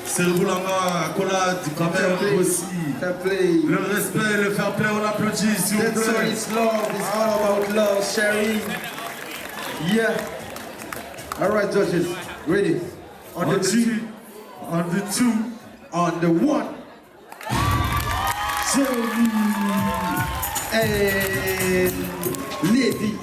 Servoulanga, Kola, quand même aussi. Le respect, le fair play, on applaudit s'il vous plaît. That song is love, it's all about love, sharing. Yeah. Alright, judges, ready? On the three, on the two, on the one. And ladies.